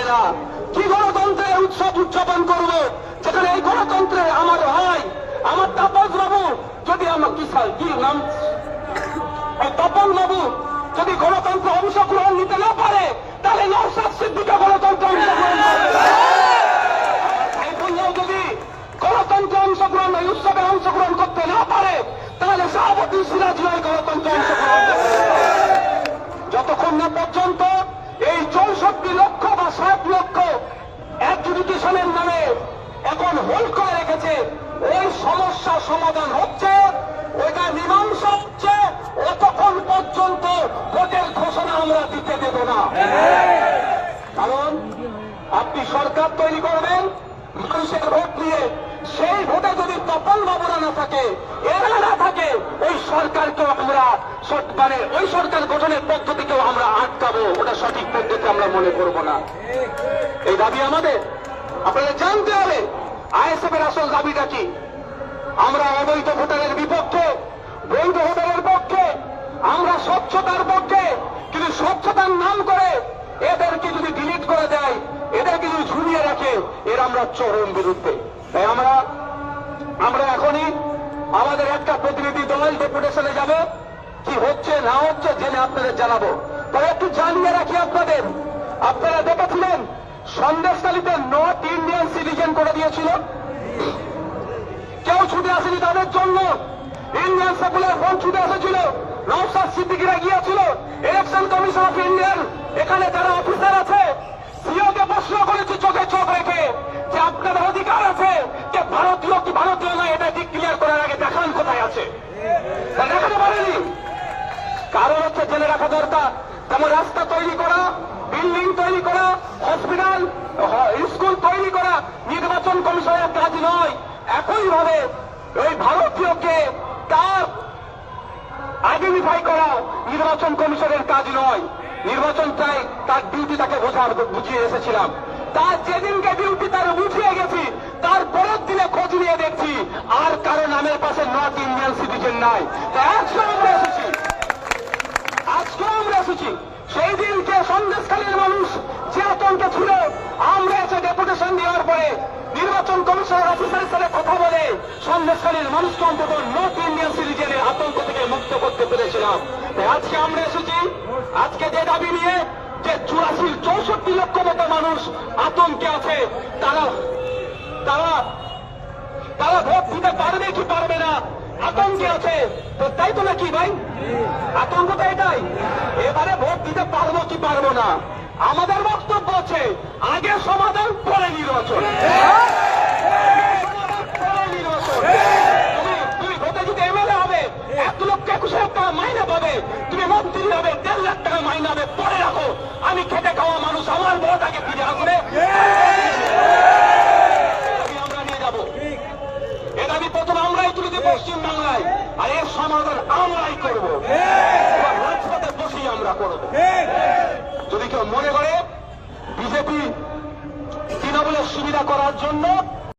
পারে না। কি গণতন্ত্রের উৎসব উদযাপন করবো যেখানে এই গণতন্ত্রে আমার ভাই আমার তাপস বাবু যদি আমার কি নাম তপন বাবু যদি গণতন্ত্র অংশগ্রহণ নিতে না পারে তাহলে নওশাদ সিদ্দিকী গণতন্ত্র অংশগ্রহণ করবে। সাইফুল্লাহ যদি গণতন্ত্র অংশগ্রহণ এই উৎসবে অংশগ্রহণ করতে না পারে তাহলে শাহাবুদ্দিন সিরাজী ওই গণতন্ত্র অংশগ্রহণ করবে। যতক্ষণ না পর্যন্ত এই 64 লক্ষ বা 60 লক্ষ অ্যাডজুডিকেশনের নামে এখন হোল্ড করে রেখেছে, ওই সমস্যা সমাধান হচ্ছে, ওইটা মীমাংসা হচ্ছে, ততক্ষণ পর্যন্ত ভোটের ঘোষণা আমরা দিতে দেব না। কারণ আপনি সরকার তৈরি করবেন মানুষের ভোট নিয়ে, সেই ভোটে যদি তপন বাবুরা না থাকে, এরা না থাকে, ওই সরকারকেও আমরা মানে ওই সরকার গঠনের পদ্ধতিকেও আমরা আটকাবো, ওটা সঠিক পদ্ধতি আমরা মনে করব না। এই দাবি আমাদের আপনাদের জানতে হবে। আইএসএফ এর আসল দাবিটা কি? আমরা অবৈধ ভোটারের বিপক্ষে, বৈধ ভোটারের পক্ষে, আমরা স্বচ্ছতার পক্ষে। কিন্তু স্বচ্ছতার নাম করে এদেরকে যদি ডিলিট করে দেয়, এদেরকে যদি ঝুলিয়ে রাখে, এর আমরা চরম বিরুদ্ধে। তাই আমরা এখনই আমাদের একটা প্রতিনিধি দল ডেপুটেশনে যাবে, কি হচ্ছে না হচ্ছে জেনে আপনাদের জানাবো। তবে একটু জানিয়ে রাখি আপনাদের, আপনারা দেখেছিলেন সন্দেশখালীতে নর্থ ইন্ডিয়ান সিটিজেন করে দিয়েছিল, কেউ ছুটে আসেনি তাদের জন্য। ইন্ডিয়ান সেকুলার ফ্রন্ট ছুটে এসেছিল, নওশাদ সিদ্দিকীরা গিয়েছিল, ইলেকশন কমিশন অফ ইন্ডিয়ান এখানে যারা অফিসার আছে সিওকে প্রশ্ন করেছে চোখে চোখ রেখে যে আপনাদের অধিকার আছে যে ভারতীয় কি ভারতীয় নয় এটা ডিক্লিয়ার করার আগে দেখান কোথায় আছে, দেখাতে পারেনি। কারণ হচ্ছে জেনে রাখা দরকার, যেমন রাস্তা তৈরি করা, বিল্ডিং তৈরি করা, হসপিটাল স্কুল তৈরি করা নির্বাচন কমিশনের কাজ নয়, একইভাবে ওই ভারতীয়কে তার আইডেন্টিফাই করা নির্বাচন কমিশনের কাজ নয়। নির্বাচন চাই তার ডিউটি তাকে বুঝিয়ে এসেছিলাম, তার যেদিনকে ডিউটি তার বুঝিয়ে গেছি তার পরের দিনে খোঁজ নিয়ে দেখছি আর কারো নামের পাশে নর্থ ইন্ডিয়ান সিটিজেন নাই। আজকেও আমরা এসেছি সেই দিনকে সন্দেশখালীর মানুষ যে আতঙ্কে ছিল, আমরা এসে ডেপুটেশন দেওয়ার পরে নির্বাচন কমিশনের অফিসারের সাথে কথা বলে সন্দেশখালীর মানুষকে অন্তত নর্থ ইন্ডিয়ান সিটিজেনের আতঙ্ক থেকে মুক্ত করতে পেরেছিলাম। আজকে আমরা এসেছি, আজকে যে দাবি নিয়ে যে 64 লক্ষ মতো মানুষ আতঙ্কে আছে, তারা ভোট দিতে পারবে কি পারবে না আতঙ্কে আছে, তো তাই তো নাকি ভাই? আতঙ্ক তো এটাই, এবারে ভোট দিতে পারবো কি পারবো না। আমাদের বক্তব্য আছে আগে সমাধান পরে নির্বাচন। তুমি ভোটে যদি এমএলএ হবে 1,21,000 টাকা মাইনে পাবে, তুমি মন্ত্রী হবে 1.5 লাখ টাকা মাইনে হবে, পরে রাখো আমি খেটে খাওয়া মানুষ, আমার ভোট আগে ফিরে আসবে, আমরা নিয়ে যাবো। এ দাবি প্রথম আমরাই তুলে দিই পশ্চিম বাংলায়, আর এর সমাধান আমরাই করবো, রাজপথে বসেই আমরা করবো। যদি কেউ মনে করে বিজেপি তৃণমূলের সুবিধা করার জন্য